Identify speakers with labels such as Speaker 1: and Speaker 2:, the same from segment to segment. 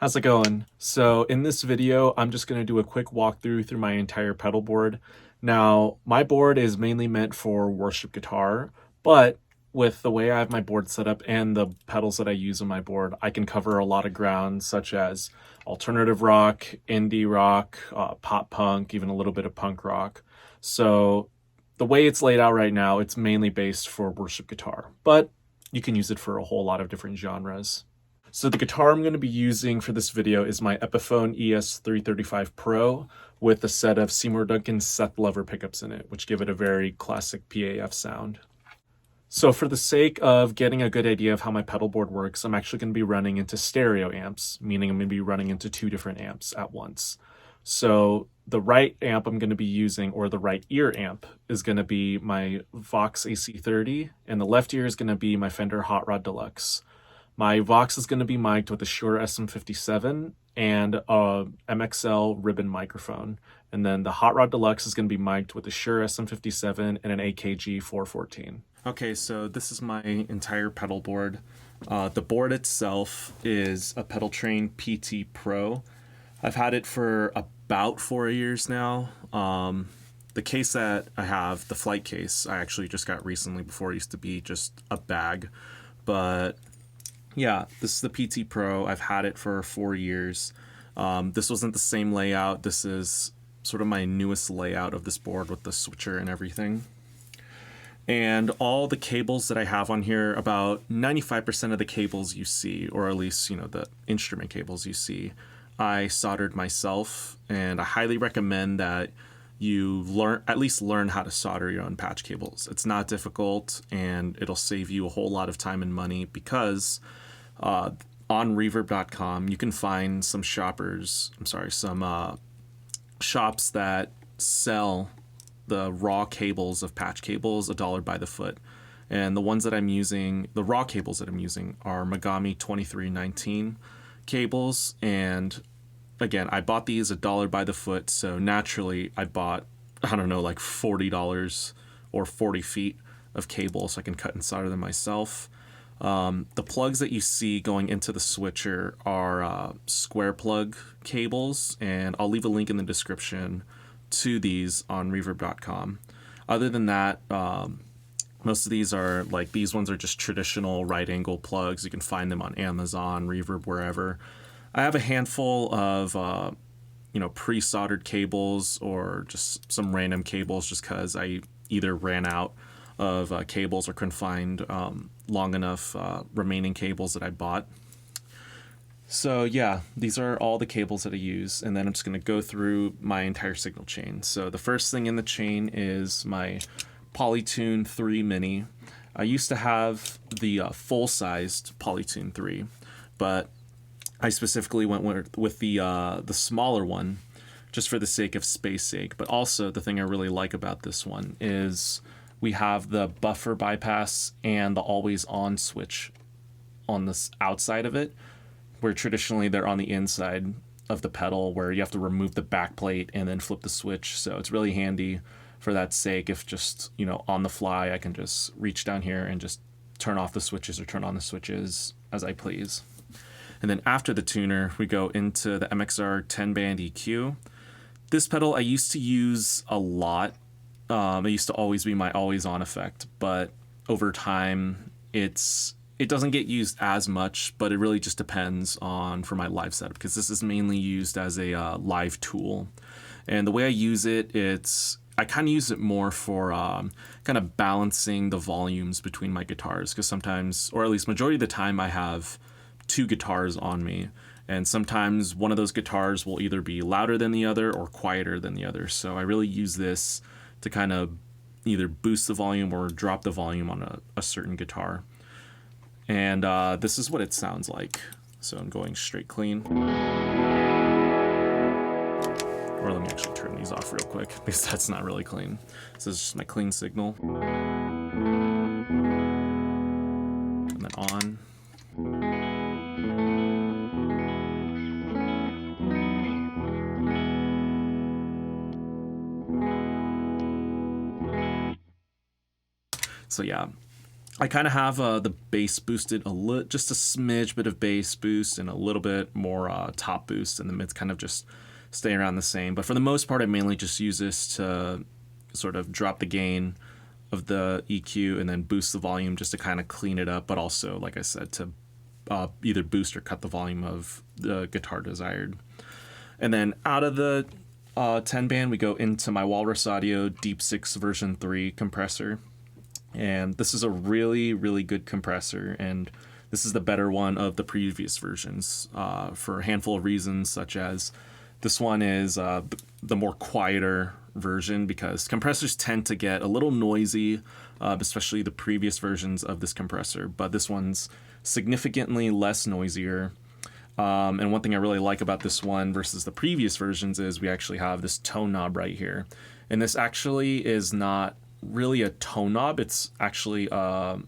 Speaker 1: How's it going? So in this video, I'm just going to do a quick walkthrough through my entire pedal board. Now, my board is mainly meant for worship guitar, but with the way I have my board set up and the pedals that I use on my board, I can cover a lot of ground, such as alternative rock, indie rock, pop punk, even a little bit of punk rock. So the way it's laid out right now, it's mainly based for worship guitar, but you can use it for a whole lot of different genres. So the guitar I'm going to be using for this video is my Epiphone ES335 Pro with a set of Seymour Duncan Seth Lover pickups in it, which give it a very classic PAF sound. So for the sake of getting a good idea of how my pedal board works, I'm actually going to be running into stereo amps, meaning I'm going to be running into two different amps at once. So the right amp I'm going to be using, or the right ear amp, is going to be my Vox AC30, and the left ear is going to be my Fender Hot Rod Deluxe. My Vox is going to be mic'd with a Shure SM57 and a MXL ribbon microphone. And then the Hot Rod Deluxe is going to be mic'd with a Shure SM57 and an AKG 414. Okay, so this is my entire pedal board. The board itself is a Pedal Train PT Pro. I've had it for about 4 years now. The case that I have, the flight case, I actually just got recently. Before it used to be just a bag. But yeah, this is the PT Pro. I've had it for 4 years. This wasn't the same layout. This is sort of my newest layout of this board with the switcher and everything. And all the cables that I have on here, about 95% of the cables you see, or at least, the instrument cables you see, I soldered myself. And I highly recommend that you at least learn how to solder your own patch cables. It's not difficult, and it'll save you a whole lot of time and money because on reverb.com you can find some shops that sell the raw cables of patch cables $1 by the foot. And the ones that I'm using, the raw cables that I'm using, are Mogami 2319 cables. And again, I bought these $1 by the foot, so naturally I bought, like $40 or 40 feet of cable so I can cut and solder them myself. The plugs that you see going into the switcher are SquarePlug cables, and I'll leave a link in the description to these on reverb.com. Other than that, most of these are these ones are just traditional right angle plugs. You can find them on Amazon, Reverb, wherever. I have a handful of pre-soldered cables or just some random cables just because I either ran out of cables or couldn't find long enough remaining cables that I bought. So yeah, these are all the cables that I use, and then I'm just going to go through my entire signal chain. So the first thing in the chain is my Polytune 3 Mini. I used to have the full-sized Polytune 3, but I specifically went with the smaller one just for the sake of space sake. But also the thing I really like about this one is we have the buffer bypass and the always on switch on this outside of it, where traditionally they're on the inside of the pedal where you have to remove the back plate and then flip the switch. So it's really handy for that sake. If just, on the fly, I can just reach down here and just turn off the switches or turn on the switches as I please. And then after the tuner, we go into the MXR 10-band EQ. This pedal I used to use a lot. It used to always be my always on effect, but over time it doesn't get used as much, but it really just depends on for my live setup, because this is mainly used as a live tool. And the way I use it, I kind of use it more for kind of balancing the volumes between my guitars, because sometimes, or at least majority of the time, I have two guitars on me, and sometimes one of those guitars will either be louder than the other or quieter than the other. So I really use this to kind of either boost the volume or drop the volume on a certain guitar. And this is what it sounds like. So I'm going straight clean. Or let me actually turn these off real quick, because that's not really clean. So this is just my clean signal. And then on. So yeah, I kind of have the bass boosted just a smidge bit of bass boost and a little bit more top boost, and the mids kind of just stay around the same. But for the most part, I mainly just use this to sort of drop the gain of the EQ and then boost the volume just to kind of clean it up, but also, like I said, to either boost or cut the volume of the guitar desired. And then out of the 10 band, we go into my Walrus Audio Deep 6 version 3 compressor. And this is a really, really good compressor, and this is the better one of the previous versions for a handful of reasons, such as this one is the more quieter version, because compressors tend to get a little noisy, especially the previous versions of this compressor, but this one's significantly less noisier. And one thing I really like about this one versus the previous versions is we actually have this tone knob right here. And this actually is not really a tone knob, it's actually a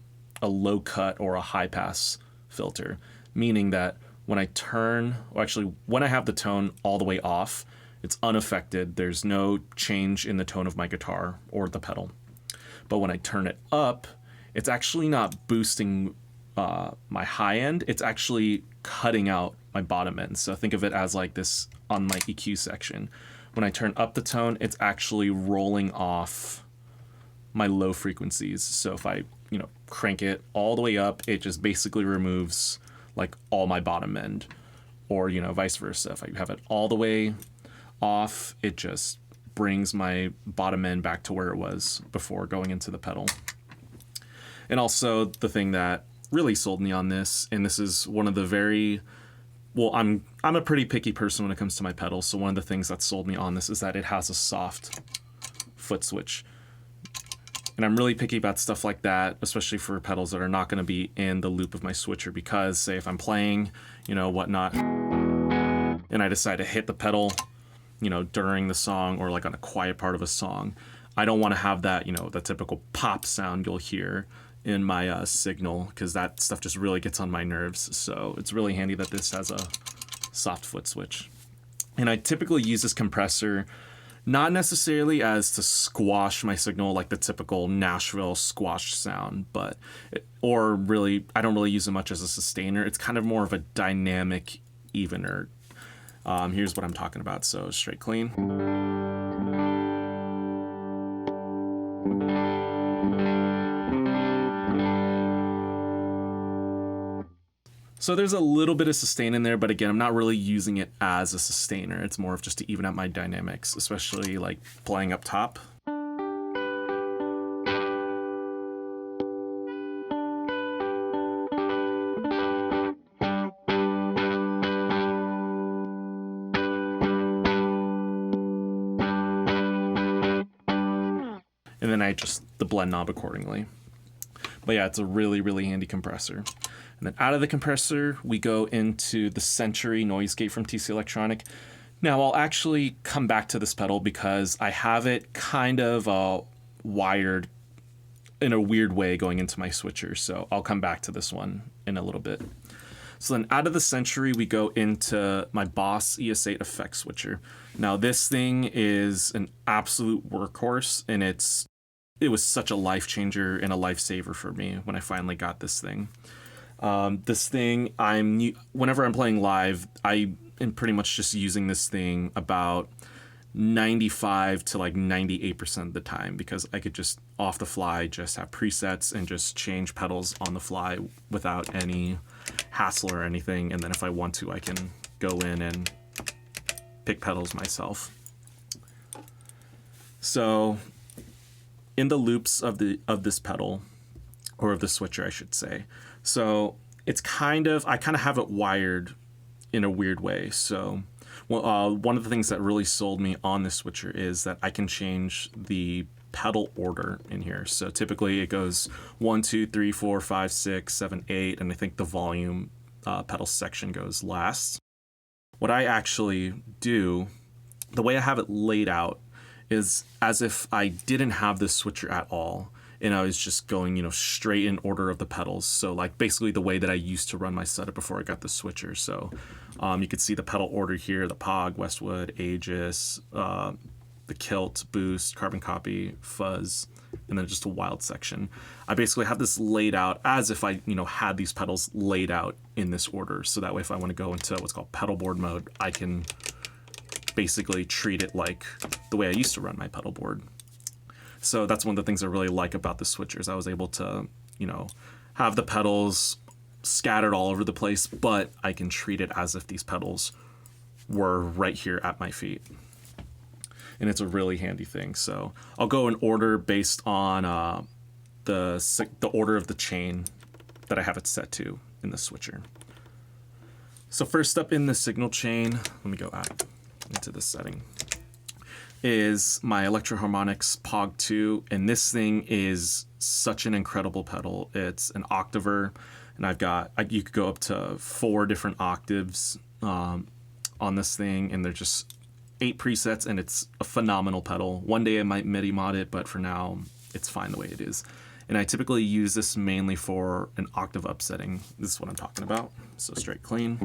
Speaker 1: low cut or a high pass filter, meaning that when I when I have the tone all the way off, it's unaffected. There's no change in the tone of my guitar or the pedal. But when I turn it up, it's actually not boosting my high end, it's actually cutting out my bottom end. So think of it as like this on my EQ section. When I turn up the tone, it's actually rolling off my low frequencies. So if I, crank it all the way up, it just basically removes like all my bottom end, or, vice versa. If I have it all the way off, it just brings my bottom end back to where it was before going into the pedal. And also the thing that really sold me on this, and this is one of the I'm a pretty picky person when it comes to my pedals, so one of the things that sold me on this is that it has a soft foot switch. And I'm really picky about stuff like that, especially for pedals that are not going to be in the loop of my switcher, because say if I'm playing, whatnot, and I decide to hit the pedal, during the song or like on a quiet part of a song, I don't want to have that, the typical pop sound you'll hear in my signal, because that stuff just really gets on my nerves. So it's really handy that this has a soft foot switch. And I typically use this compressor not necessarily as to squash my signal like the typical Nashville squash sound, I don't really use it much as a sustainer. It's kind of more of a dynamic evener. Here's what I'm talking about. So straight clean. So there's a little bit of sustain in there, but again, I'm not really using it as a sustainer. It's more of just to even out my dynamics, especially like playing up top. And then I adjust the blend knob accordingly. But yeah, it's a really, really handy compressor. And then out of the compressor, we go into the Sentry noise gate from TC Electronic. Now, I'll actually come back to this pedal because I have it kind of wired in a weird way going into my switcher. So I'll come back to this one in a little bit. So then out of the Sentry, we go into my Boss ES8 effect switcher. Now, this thing is an absolute workhorse, and it was such a life changer and a lifesaver for me when I finally got this thing. This thing, whenever I'm playing live, I am pretty much just using this thing about 95 to like 98% of the time, because I could just off the fly just have presets and just change pedals on the fly without any hassle or anything. And then if I want to, I can go in and pick pedals myself. So in the loops of this pedal, or of the switcher, I should say. So I kind of have it wired in a weird way. So one of the things that really sold me on this switcher is that I can change the pedal order in here. So typically it goes 1, 2, 3, 4, 5, 6, 7, 8, and I think the volume pedal section goes last. What I actually do, the way I have it laid out, is as if I didn't have this switcher at all, and I was just going, straight in order of the pedals. So like basically the way that I used to run my setup before I got the switcher. So you could see the pedal order here: the POG, Westwood, Aegis, the Kilt, Boost, Carbon Copy, Fuzz, and then just a wild section. I basically have this laid out as if I, had these pedals laid out in this order. So that way, if I want to go into what's called pedalboard mode, I can basically treat it like the way I used to run my pedalboard. So that's one of the things I really like about the switchers. I was able to, have the pedals scattered all over the place, but I can treat it as if these pedals were right here at my feet. And it's a really handy thing. So I'll go in order based on the order of the chain that I have it set to in the switcher. So first up in the signal chain, let me go out into this setting, is my Electro Harmonix POG 2, and this thing is such an incredible pedal. It's an octaver, and you could go up to 4 different octaves on this thing, and there's just 8 presets, and it's a phenomenal pedal. One day I might MIDI mod it, but for now, it's fine the way it is. And I typically use this mainly for an octave up setting. This is what I'm talking about. So straight clean.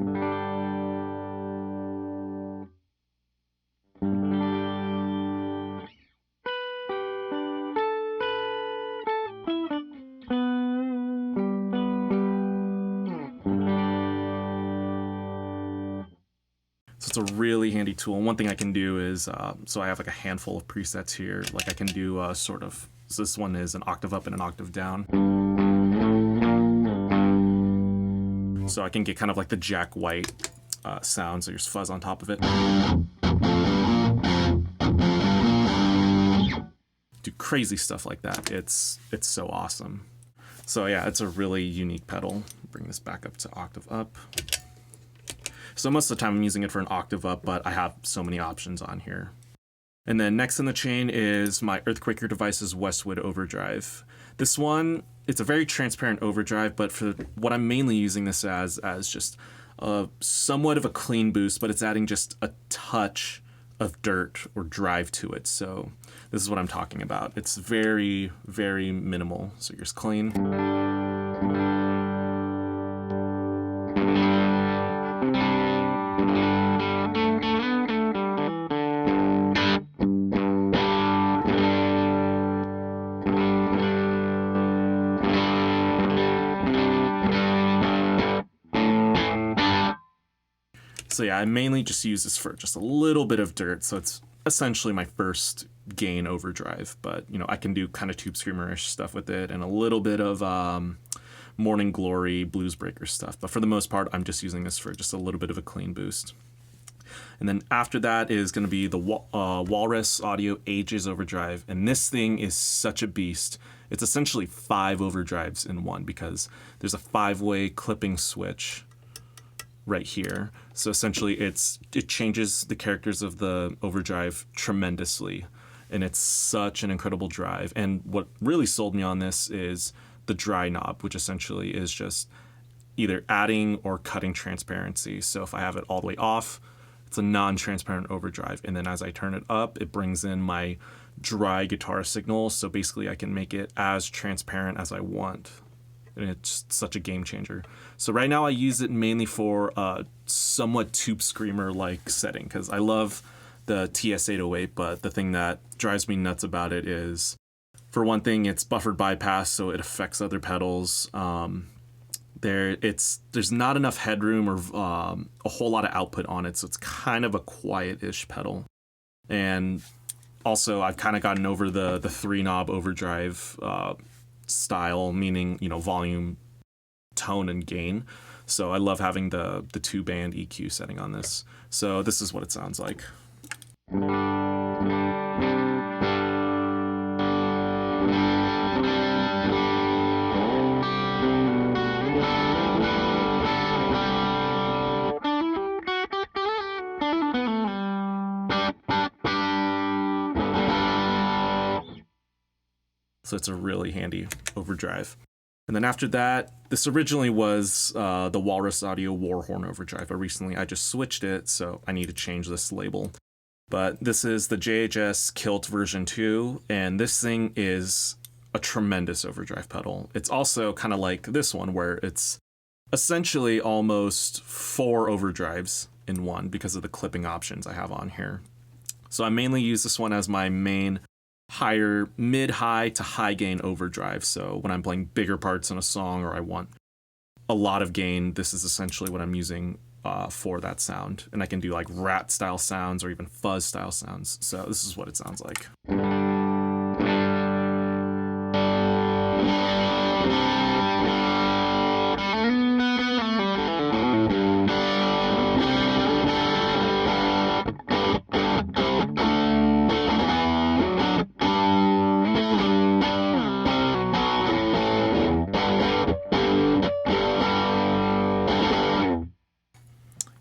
Speaker 1: So it's a really handy tool. And one thing I can do is, so I have like a handful of presets here. Like I can do so this one is an octave up and an octave down. So I can get kind of like the Jack White sound, so there's fuzz on top of it. Do crazy stuff like that. It's so awesome. So yeah, it's a really unique pedal. Bring this back up to octave up. So most of the time I'm using it for an octave up, but I have so many options on here. And then next in the chain is my Earthquaker Devices Westwood Overdrive. This one, it's a very transparent overdrive, but for what I'm mainly using this as just somewhat of a clean boost, but it's adding just a touch of dirt or drive to it. So this is what I'm talking about. It's very, very minimal. So here's clean. So yeah, I mainly just use this for just a little bit of dirt. So it's essentially my first gain overdrive, but I can do kind of Tube Screamer-ish stuff with it and a little bit of Morning Glory Blues Breaker stuff. But for the most part, I'm just using this for just a little bit of a clean boost. And then after that is going to be the Walrus Audio Ages Overdrive. And this thing is such a beast. It's essentially 5 overdrives in one because there's a 5-way clipping switch right here. So essentially it changes the characters of the overdrive tremendously, and it's such an incredible drive. And what really sold me on this is the dry knob, which essentially is just either adding or cutting transparency. So if I have it all the way off, it's a non-transparent overdrive, and then as I turn it up, it brings in my dry guitar signal, so basically I can make it as transparent as I want. And it's such a game changer. So right now I use it mainly for a somewhat Tube Screamer-like setting because I love the TS-808, but the thing that drives me nuts about it is, for one thing, it's buffered bypass, so it affects other pedals. There's not enough headroom or a whole lot of output on it, so it's kind of a quiet-ish pedal. And also, I've kind of gotten over the 3-knob overdrive style, meaning volume, tone, and gain. So I love having the 2-band EQ setting on this. So this is what it sounds like. So it's a really handy overdrive. And then after that, this originally was the Walrus Audio Warhorn overdrive, but recently I just switched it, so I need to change this label. But this is the JHS Kilt version 2, and this thing is a tremendous overdrive pedal. It's also kind of like this one, where it's essentially almost 4 overdrives in one because of the clipping options I have on here. So I mainly use this one as my main higher, mid-high to high gain overdrive. So when I'm playing bigger parts in a song or I want a lot of gain, this is essentially what I'm using for that sound. And I can do like rat style sounds or even fuzz style sounds. So this is what it sounds like.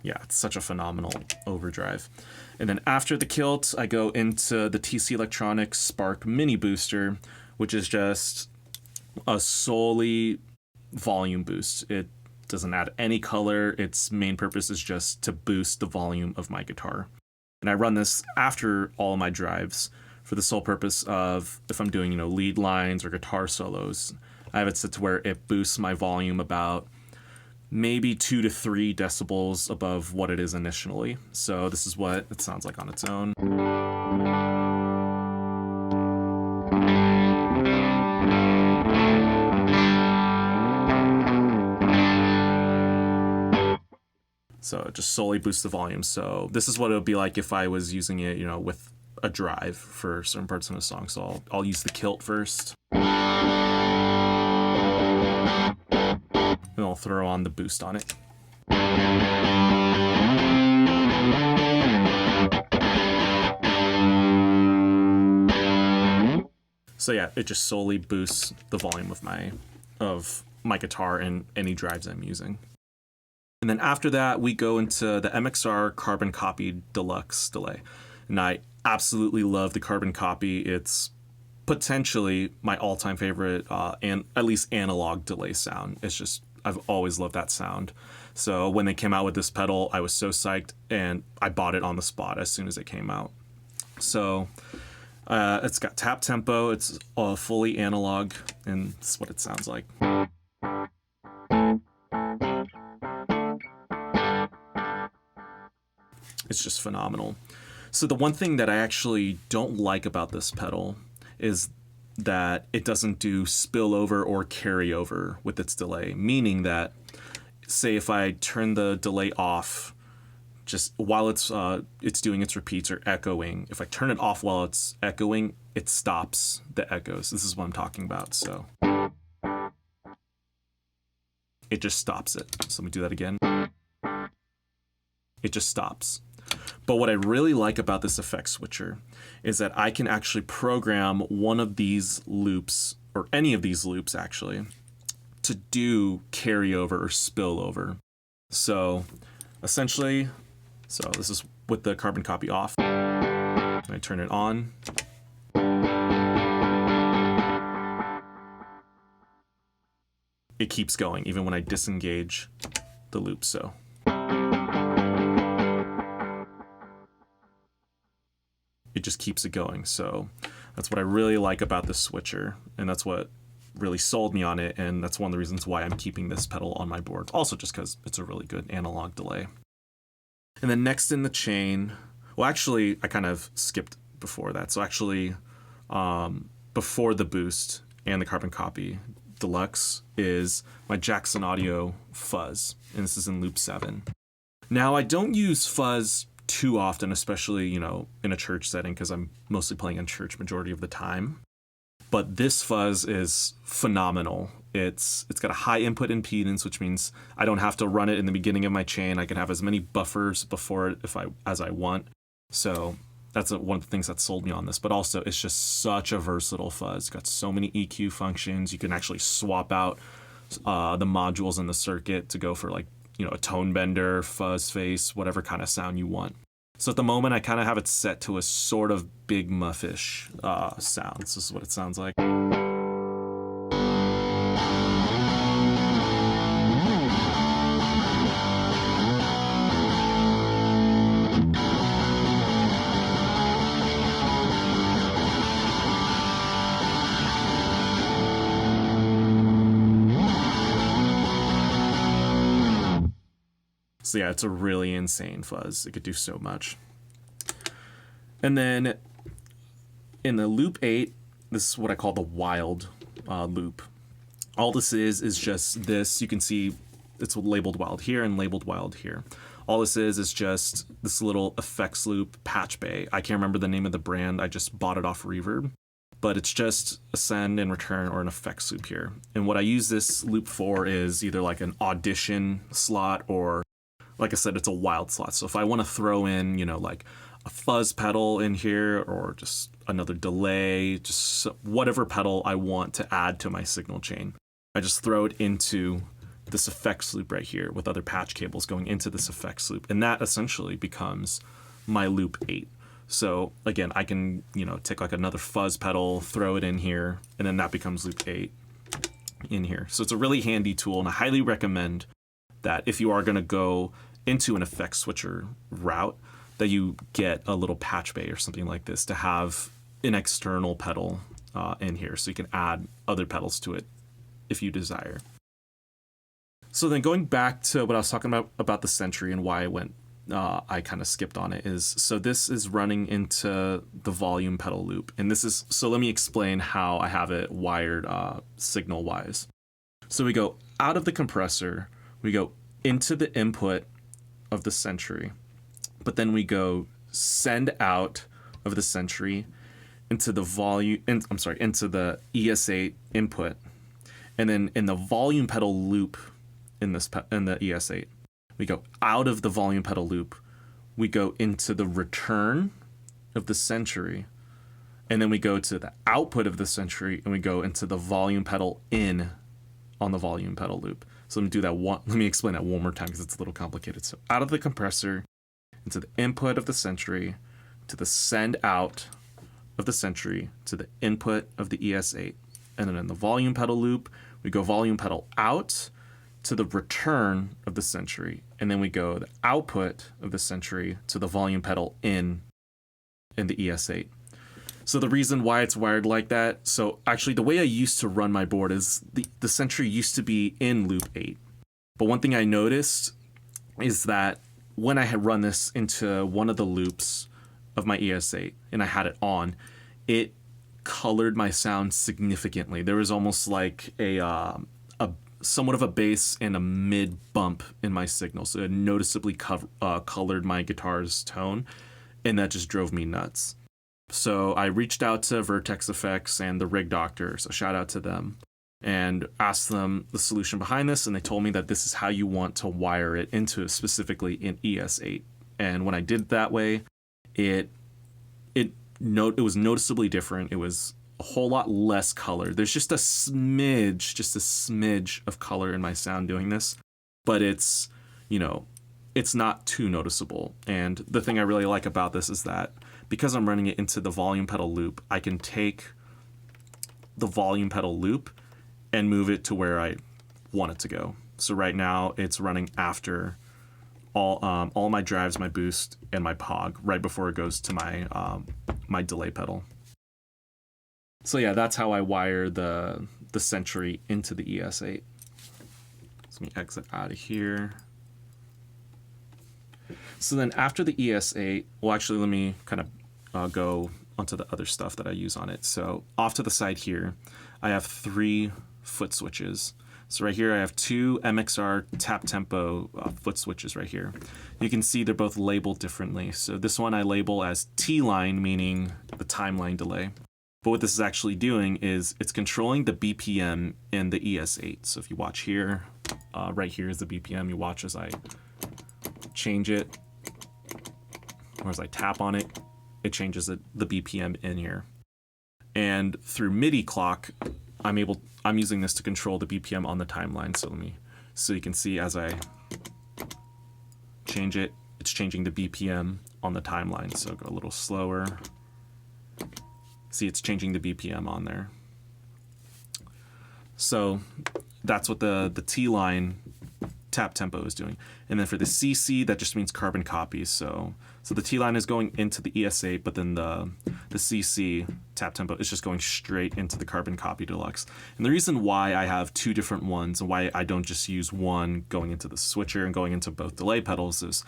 Speaker 1: Yeah, it's such a phenomenal overdrive. And then after the kilt, I go into the TC Electronics Spark Mini Booster, which is just a solely volume boost. It doesn't add any color. Its main purpose is just to boost the volume of my guitar. And I run this after all of my drives for the sole purpose of if I'm doing, lead lines or guitar solos, I have it set to where it boosts my volume about maybe 2 to 3 decibels above what it is initially. So this is what it sounds like on its own. So it just solely boosts the volume. So this is what it would be like if I was using it, with a drive for certain parts in a song. So I'll use the kilt first. And I'll throw on the boost on it. So yeah, it just solely boosts the volume of my guitar and any drives I'm using. And then after that, we go into the MXR Carbon Copy Deluxe delay. And I absolutely love the Carbon Copy. It's potentially my all-time favorite, and at least analog delay sound. It's just, I've always loved that sound. So when they came out with this pedal, I was so psyched, and I bought it on the spot as soon as it came out. So it's got tap tempo, it's fully analog, and this is what it sounds like. It's just phenomenal. So the one thing that I actually don't like about this pedal is that it doesn't do spillover or carryover with its delay, meaning that, say if I turn the delay off just while it's doing its repeats or echoing, if I turn it off while it's echoing, it stops the echoes. This is what I'm talking about. So it just stops it. So let me do that again. It just stops. But what I really like about this effect switcher is that I can actually program one of these loops, or any of these loops actually, to do carryover or spillover. So essentially, this is with the carbon copy off. I turn it on. It keeps going even when I disengage the loop. So it just keeps it going. So that's what I really like about this switcher, and that's what really sold me on it, and that's one of the reasons why I'm keeping this pedal on my board. Also just because it's a really good analog delay. And then next in the chain, well actually I kind of skipped before that. So actually before the boost and the carbon copy Deluxe is my Jackson Audio Fuzz, and this is in loop 7. Now I don't use Fuzz too often, especially, in a church setting, because I'm mostly playing in church majority of the time. But this fuzz is phenomenal. It's got a high input impedance, which means I don't have to run it in the beginning of my chain. I can have as many buffers before it as I want. So that's one of the things that sold me on this. But also, it's just such a versatile fuzz. It's got so many EQ functions. You can actually swap out the modules in the circuit to go for like, a tone bender, fuzz face, whatever kind of sound you want. So at the moment, I kind of have it set to a sort of big muffish sound. This is what it sounds like. So yeah, it's a really insane fuzz. It could do so much. And then in the loop 8, this is what I call the wild loop. All this is just this. You can see it's labeled wild here and labeled wild here. All this is just this little effects loop, Patchbay. I can't remember the name of the brand. I just bought it off Reverb. But it's just a send and return or an effects loop here. And what I use this loop for is either like an audition slot or, like I said, it's a wild slot. So if I want to throw in, you know, like a fuzz pedal in here or just another delay, just whatever pedal I want to add to my signal chain, I just throw it into this effects loop right here with other patch cables going into this effects loop. And that essentially becomes my loop 8. So again, I can, you know, take like another fuzz pedal, throw it in here, and then that becomes loop 8 in here. So it's a really handy tool, and I highly recommend that if you are going to go into an effects switcher route, that you get a little patch bay or something like this to have an external pedal in here, so you can add other pedals to it if you desire. So then going back to what I was talking about the Sentry and why I kind of skipped on it is, so this is running into the volume pedal loop. And this is, so let me explain how I have it wired signal wise. So we go out of the compressor, we go into the input of the Sentry, but then we go send out of the Sentry into the into the ES8 input. And then in the volume pedal loop in the ES8, we go out of the volume pedal loop, we go into the return of the Sentry, and then we go to the output of the Sentry, and we go into the volume pedal in on the volume pedal loop. So let me explain that one more time because it's a little complicated. So out of the compressor, into the input of the Sentry, to the send out of the Sentry, to the input of the ES8. And then in the volume pedal loop, we go volume pedal out to the return of the Sentry, and then we go the output of the Sentry to the volume pedal in the ES8. So the reason why it's wired like that, so actually the way I used to run my board is the Sentry used to be in loop 8. But one thing I noticed is that when I had run this into one of the loops of my ES8 and I had it on, it colored my sound significantly. There was almost like a somewhat of a bass and a mid bump in my signal. So it noticeably colored my guitar's tone, and that just drove me nuts. So I reached out to Vertex Effects and the Rig Doctor, so shout out to them, and asked them the solution behind this, and they told me that this is how you want to wire it into specifically in ES8. And when I did it that way, it was noticeably different. It was a whole lot less color. There's just a smidge of color in my sound doing this, but it's, you know, it's not too noticeable. And the thing I really like about this is that because I'm running it into the volume pedal loop, I can take the volume pedal loop and move it to where I want it to go. So right now it's running after all my drives, my boost, and my POG right before it goes to my delay pedal. So yeah, that's how I wire the Sentry into the ES8. So let me exit out of here. So then after the ES8, well, actually, let me kind of go onto the other stuff that I use on it. So off to the side here, I have 3 Footswitches. So right here, I have 2 MXR Tap Tempo Footswitches right here. You can see they're both labeled differently. So this one I label as T-line, meaning the timeline delay. But what this is actually doing is it's controlling the BPM in the ES8. So if you watch here, right here is the BPM. You watch as I change it, or as I tap on it, it changes the BPM in here. And through MIDI clock, I'm using this to control the BPM on the timeline. So you can see as I change it, it's changing the BPM on the timeline. So go a little slower. See, it's changing the BPM on there. So that's what the T-line tap tempo is doing. And then for the CC, that just means carbon copies. So the T-line is going into the ES8, but then the CC tap tempo is just going straight into the carbon copy Deluxe. And the reason why I have 2 different ones and why I don't just use one going into the switcher and going into both delay pedals is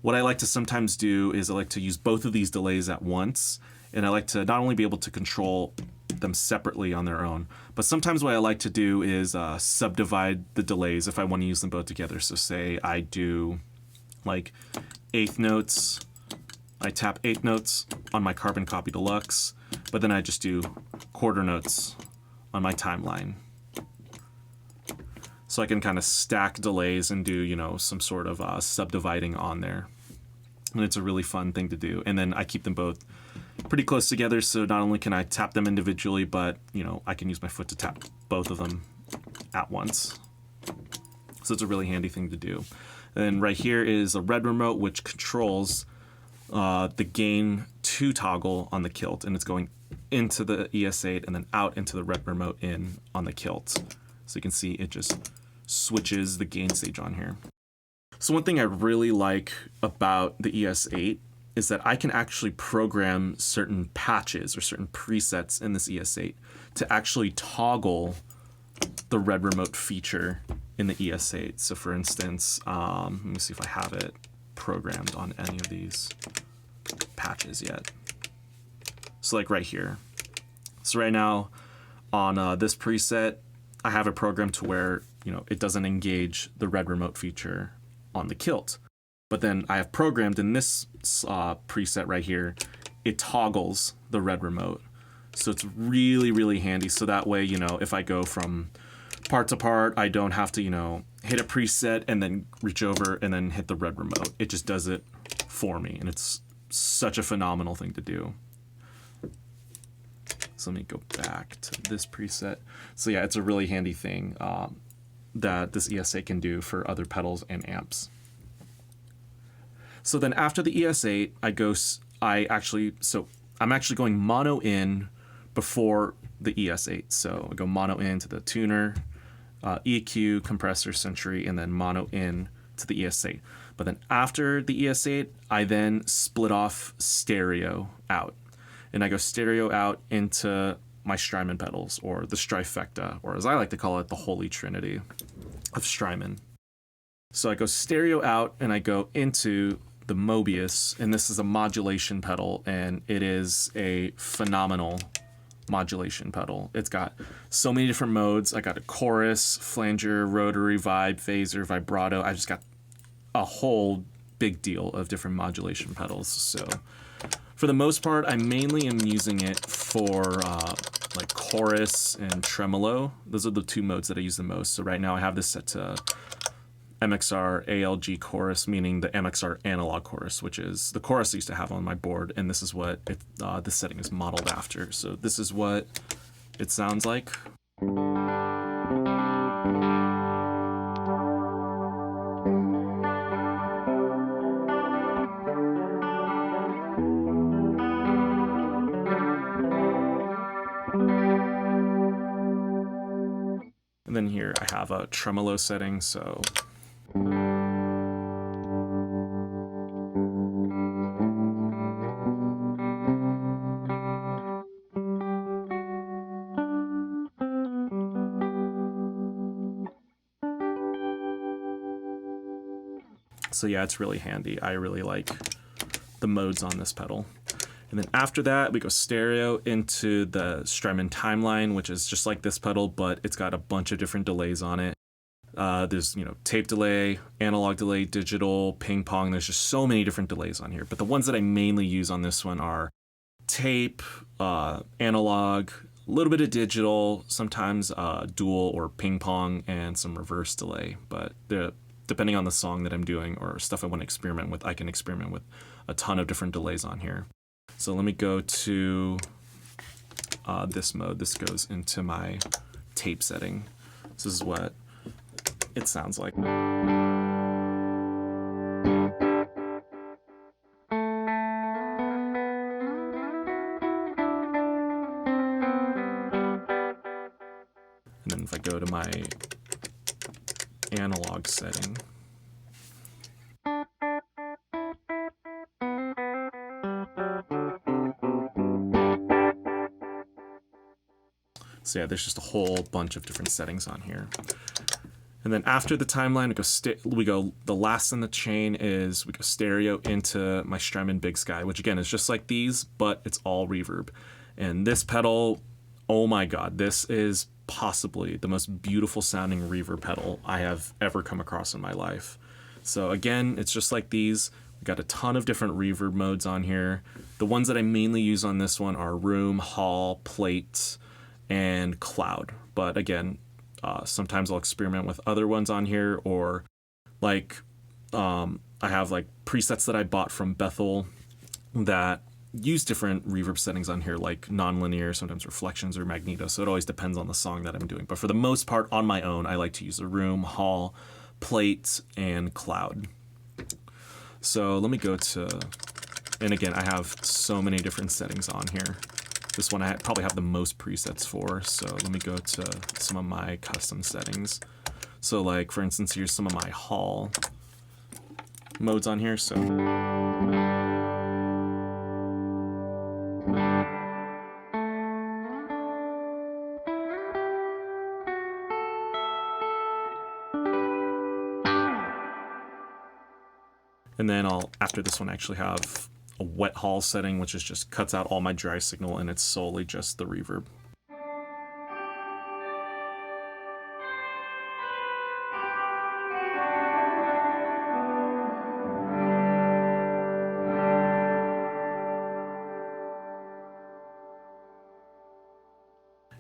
Speaker 1: What I like to sometimes do is I like to use both of these delays at once, and I like to not only be able to control them separately on their own, but sometimes what I like to do is subdivide the delays if I want to use them both together. So say I do like eighth notes, I tap eighth notes on my Carbon Copy Deluxe, but then I just do quarter notes on my TimeLine. So I can kind of stack delays and do, you know, some sort of subdividing on there. And it's a really fun thing to do. And then I keep them both pretty close together, so not only can I tap them individually, but, you know, I can use my foot to tap both of them at once. So it's a really handy thing to do. And right here is a Red Remote, which controls the gain 2 toggle on the kilt, and it's going into the ES8 and then out into the Red Remote in on the kilt. So you can see it just switches the gain stage on here. So one thing I really like about the ES8 is that I can actually program certain patches or certain presets in this ES8 to actually toggle the Red Remote feature in the ES8. So for instance, let me see if I have it programmed on any of these patches yet. So like right here. So right now on this preset, I have it programmed to where, you know, it doesn't engage the Red Remote feature on the kilt. But then I have programmed in this preset right here, it toggles the Red Remote. So it's really, really handy. So that way, you know, if I go from part to part, I don't have to, you know, hit a preset and then reach over and then hit the Red Remote. It just does it for me. And it's such a phenomenal thing to do. So let me go back to this preset. So yeah, it's a really handy thing that this ES8 can do for other pedals and amps. So then after the ES8, I'm actually going mono in before the ES8. So I go mono in to the tuner, EQ, compressor, Sentry, and then mono in to the ES8. But then after the ES8, I then split off stereo out. And I go stereo out into my Strymon pedals, or the Stryfecta, or as I like to call it, the Holy Trinity of Strymon. So I go stereo out and I go into the Mobius, and this is a modulation pedal, and it is a phenomenal modulation pedal. It's got so many different modes. I got a chorus, flanger, rotary, vibe, phaser, vibrato. I just got a whole big deal of different modulation pedals. So for the most part, I mainly am using it for like chorus and tremolo. Those are the 2 modes that I use the most. So right now I have this set to MXR ALG chorus, meaning the MXR analog chorus, which is the chorus I used to have on my board, and this is what this setting is modeled after. So this is what it sounds like. And then here I have a tremolo setting, so yeah, it's really handy. I really like the modes on this pedal. And then after that, we go stereo into the Strymon TimeLine, which is just like this pedal, but it's got a bunch of different delays on it. There's, you know, tape delay, analog delay, digital, ping pong. There's just so many different delays on here. But the ones that I mainly use on this one are tape, analog, a little bit of digital, sometimes dual or ping pong, and some reverse delay. But depending on the song that I'm doing or stuff I want to experiment with, I can experiment with a ton of different delays on here. So let me go to this mode. This goes into my tape setting. This is what it sounds like. And then if I go to my analog setting, so yeah, there's just a whole bunch of different settings on here. And then after the timeline, we go the last in the chain is we go stereo into my Strymon BigSky, which again is just like these, but it's all reverb. And this pedal, oh my God, this is possibly the most beautiful sounding reverb pedal I have ever come across in my life. So again, it's just like these. We've got a ton of different reverb modes on here. The ones that I mainly use on this one are room, hall, plate, and cloud. But again, sometimes I'll experiment with other ones on here, or like I have like presets that I bought from Bethel that use different reverb settings on here, like nonlinear, sometimes reflections or magneto. So it always depends on the song that I'm doing. But for the most part, on my own, I like to use a room, hall, plate, and cloud. So let me go to, and again, I have so many different settings on here. This one I probably have the most presets for, so let me go to some of my custom settings. So like, for instance, here's some of my hall modes on here. So and then after this one, I actually have a wet hall setting, which is just cuts out all my dry signal, and it's solely just the reverb.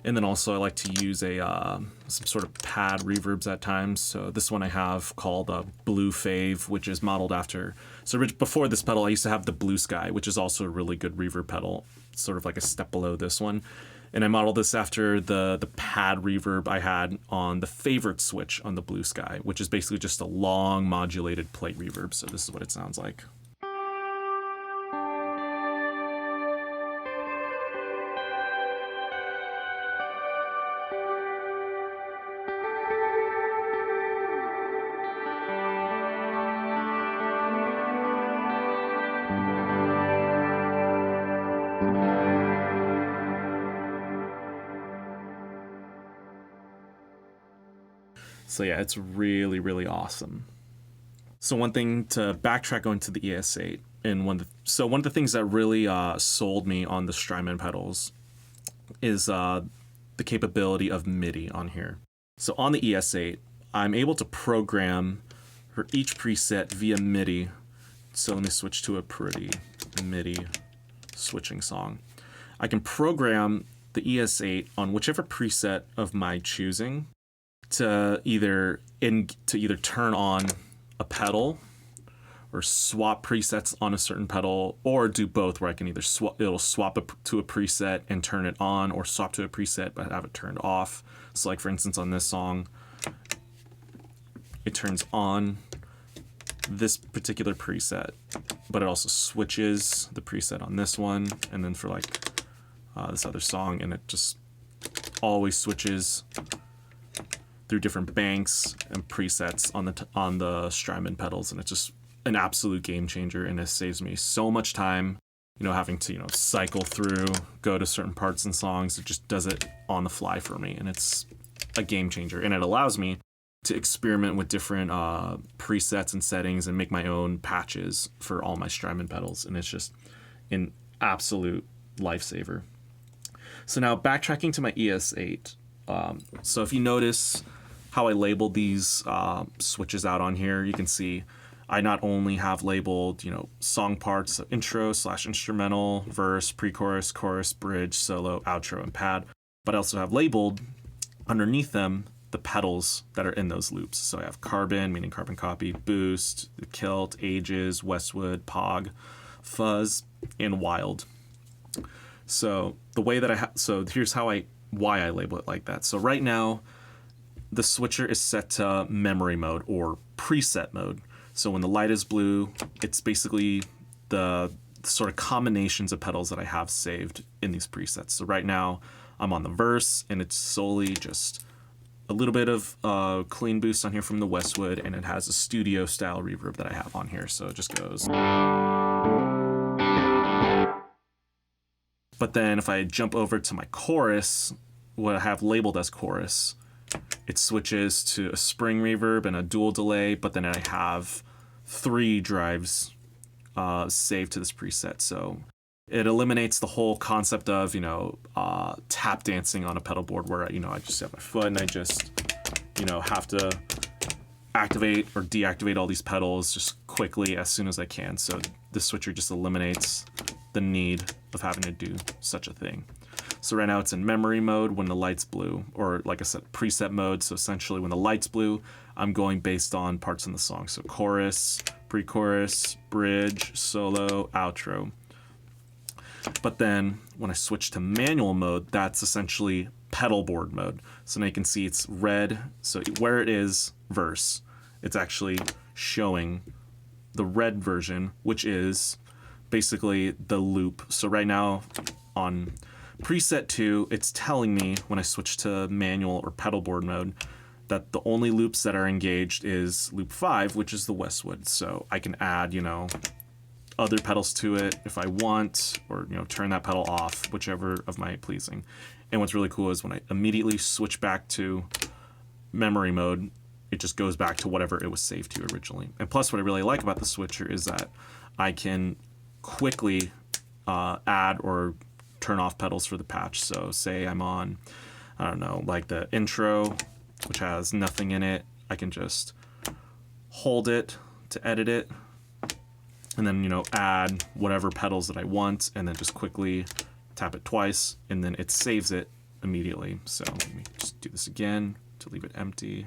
Speaker 1: And then also I like to use some sort of pad reverbs at times. So this one I have called Blue Fave, which is modeled after. So before this pedal, I used to have the Blue Sky, which is also a really good reverb pedal, sort of like a step below this one. And I modeled this after the pad reverb I had on the favorite switch on the Blue Sky, which is basically just a long modulated plate reverb. So this is what it sounds like. So yeah, it's really, really awesome. So one thing to backtrack going to the ES8, and one of the things that really sold me on the Strymon pedals is the capability of MIDI on here. So on the ES8, I'm able to program for each preset via MIDI. So let me switch to a pretty MIDI switching song. I can program the ES8 on whichever preset of my choosing to either turn on a pedal or swap presets on a certain pedal, or do both, where I can either it'll swap to a preset and turn it on, or swap to a preset but have it turned off. So like for instance on this song, it turns on this particular preset, but it also switches the preset on this one, and then for like this other song, and it just always switches through different banks and presets on the Strymon pedals, and it's just an absolute game changer, and it saves me so much time, having to cycle through, go to certain parts and songs. It just does it on the fly for me, and it's a game changer, and it allows me to experiment with different presets and settings and make my own patches for all my Strymon pedals, and it's just an absolute lifesaver. So now backtracking to my ES8. So if you notice how I labeled these switches out on here, you can see I not only have labeled, song parts, so intro / instrumental, verse, pre-chorus, chorus, bridge, solo, outro, and pad, but I also have labeled underneath them the pedals that are in those loops. So I have carbon, meaning carbon copy, boost, the kilt, ages, Westwood, POG, fuzz, and wild. So the way that here's why I label it like that. So right now, the switcher is set to memory mode or preset mode. So when the light is blue, it's basically the sort of combinations of pedals that I have saved in these presets. So right now, I'm on the verse, and it's solely just a little bit of clean boost on here from the Westwood, and it has a studio style reverb that I have on here. So it just goes. But then if I jump over to my chorus, what I have labeled as chorus, it switches to a spring reverb and a dual delay, but then I have 3 drives saved to this preset. So it eliminates the whole concept of, tap dancing on a pedal board where, I just have my foot and I just, have to activate or deactivate all these pedals just quickly as soon as I can. So this switcher just eliminates the need of having to do such a thing. So right now it's in memory mode when the light's blue, or like I said, preset mode. So essentially when the light's blue, I'm going based on parts in the song. So chorus, pre-chorus, bridge, solo, outro. But then when I switch to manual mode, that's essentially pedalboard mode. So now you can see it's red. So where it is verse, it's actually showing the red version, which is basically the loop. So right now on preset 2, it's telling me when I switch to manual or pedalboard mode that the only loops that are engaged is loop 5, which is the Westwood. So I can add, other pedals to it if I want, or turn that pedal off, whichever of my pleasing. And what's really cool is when I immediately switch back to memory mode, it just goes back to whatever it was saved to originally. And plus, what I really like about the switcher is that I can quickly add or turn off pedals for the patch. So say I'm on, I don't know, like the intro, which has nothing in it, I can just hold it to edit it, and then, add whatever pedals that I want, and then just quickly tap it twice, and then it saves it immediately. So let me just do this again to leave it empty.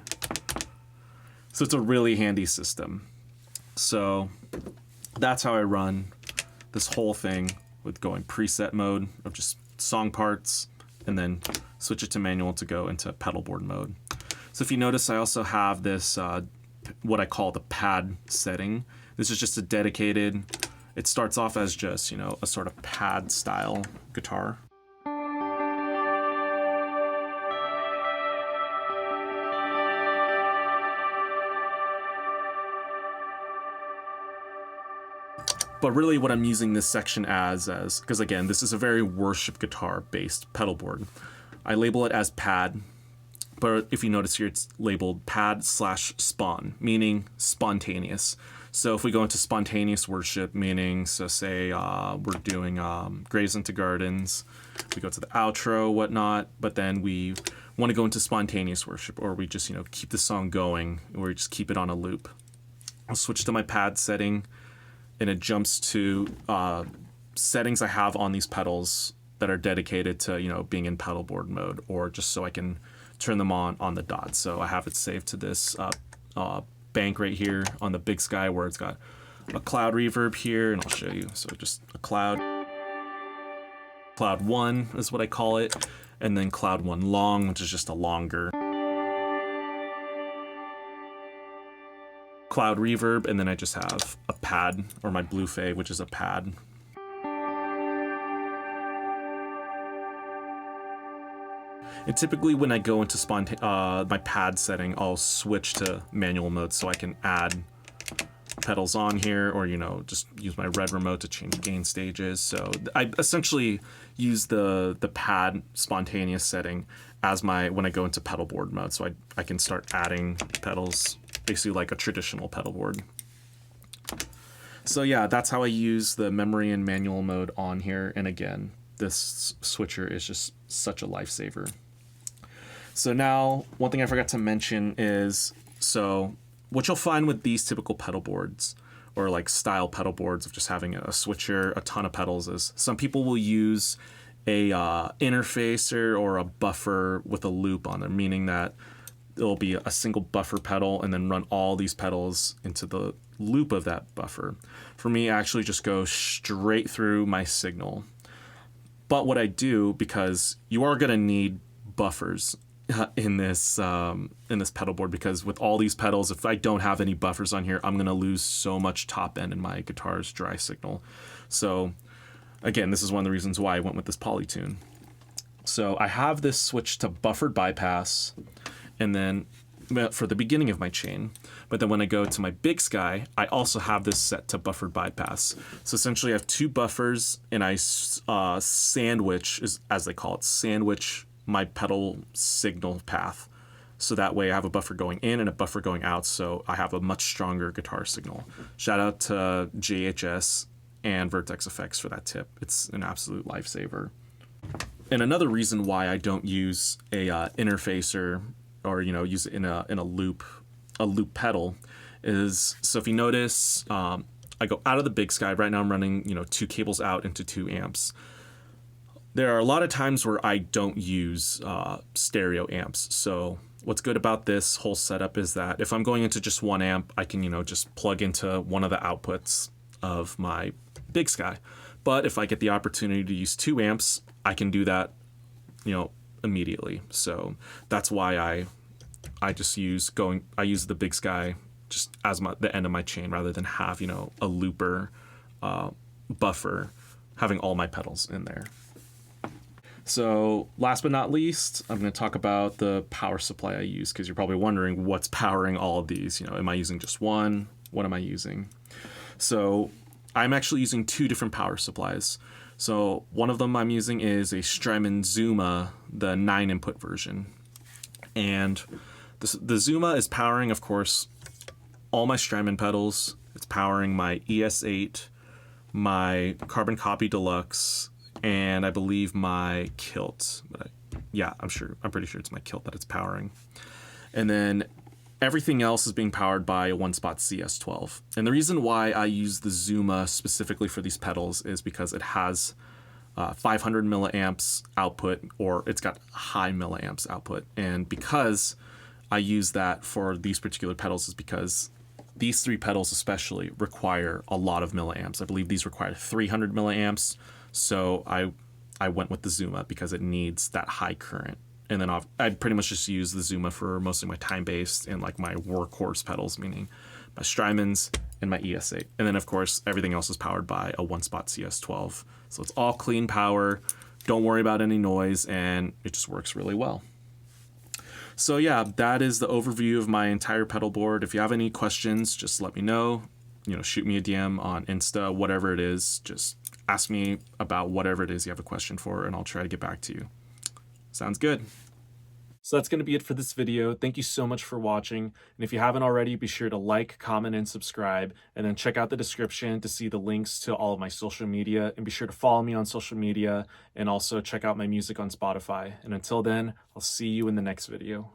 Speaker 1: So it's a really handy system. So that's how I run this whole thing, with going preset mode of just song parts, and then switch it to manual to go into pedalboard mode. So if you notice, I also have this, what I call the pad setting. This is just a dedicated, it starts off as just, a sort of pad style guitar. But really what I'm using this section as, because again, this is a very worship guitar based pedal board. I label it as pad, but if you notice here, it's labeled pad/spawn, meaning spontaneous. So if we go into spontaneous worship, meaning, so say we're doing Graves into Gardens, we go to the outro, whatnot, but then we want to go into spontaneous worship, or we just, keep the song going, or we just keep it on a loop. I'll switch to my pad setting, and it jumps to settings I have on these pedals that are dedicated to, being in pedalboard mode, or just so I can turn them on the dot. So I have it saved to this bank right here on the BigSky, where it's got a cloud reverb here, and I'll show you. So just a cloud 1 is what I call it, and then cloud 1 long, which is just a longer cloud reverb, and then I just have a pad, or my Blue Fay, which is a pad. And typically when I go into my pad setting, I'll switch to manual mode so I can add pedals on here, or just use my Red Remote to change gain stages. So I essentially use the pad spontaneous setting as when I go into pedalboard mode, so I can start adding pedals, basically like a traditional pedal board. So yeah, that's how I use the memory and manual mode on here. And again, this switcher is just such a lifesaver. So now, one thing I forgot to mention is, so what you'll find with these typical pedal boards, or like style pedal boards of just having a switcher, a ton of pedals, is some people will use a interfacer or a buffer with a loop on it, meaning that it'll be a single buffer pedal and then run all these pedals into the loop of that buffer. For me, I actually just go straight through my signal. But what I do, because you are going to need buffers in this pedal board, because with all these pedals, if I don't have any buffers on here, I'm going to lose so much top end in my guitar's dry signal. So again, this is one of the reasons why I went with this Polytune. So I have this switch to buffered bypass, and then for the beginning of my chain. But then when I go to my BigSky, I also have this set to buffered bypass. So essentially I have 2 buffers, and I sandwich, as they call it, sandwich my pedal signal path. So that way I have a buffer going in and a buffer going out, so I have a much stronger guitar signal. Shout out to JHS and Vertex Effects for that tip. It's an absolute lifesaver. And another reason why I don't use a interfacer, or use it in a loop pedal, is, so if you notice, I go out of the BigSky. Right now I'm running 2 cables out into 2 amps. There are a lot of times where I don't use stereo amps. So what's good about this whole setup is that if I'm going into just 1 amp, I can just plug into one of the outputs of my BigSky. But if I get the opportunity to use 2 amps, I can do that immediately. So that's why I just use the BigSky just as the end of my chain, rather than have a looper buffer having all my pedals in there. So last but not least, I'm going to talk about the power supply I use, because you're probably wondering what's powering all of these. Am I using just one? What am I using? So I'm actually using 2 different power supplies. So one of them I'm using is a Strymon Zuma, the 9-input version. And the Zuma is powering, of course, all my Strymon pedals. It's powering my ES8, my Carbon Copy Deluxe, and I believe my Kilt. I'm pretty sure it's my Kilt that it's powering. And then everything else is being powered by a OneSpot CS-12. And the reason why I use the Zuma specifically for these pedals is because it has 500 milliamps output, or it's got high milliamps output. And because I use that for these particular pedals is because these 3 pedals especially require a lot of milliamps. I believe these require 300 milliamps. So I went with the Zuma because it needs that high current. And then I'd pretty much just use the Zuma for mostly my time-based and like my workhorse pedals, meaning my Strymons and my ES8. And then of course, everything else is powered by a OneSpot CS-12. So it's all clean power, don't worry about any noise, and it just works really well. So yeah, that is the overview of my entire pedal board. If you have any questions, just let me know. Shoot me a DM on Insta, whatever it is. Just ask me about whatever it is you have a question for, and I'll try to get back to you. Sounds good. So that's going to be it for this video. Thank you so much for watching. And if you haven't already, be sure to like, comment, and subscribe. And then check out the description to see the links to all of my social media. And be sure to follow me on social media, and also check out my music on Spotify. And until then, I'll see you in the next video.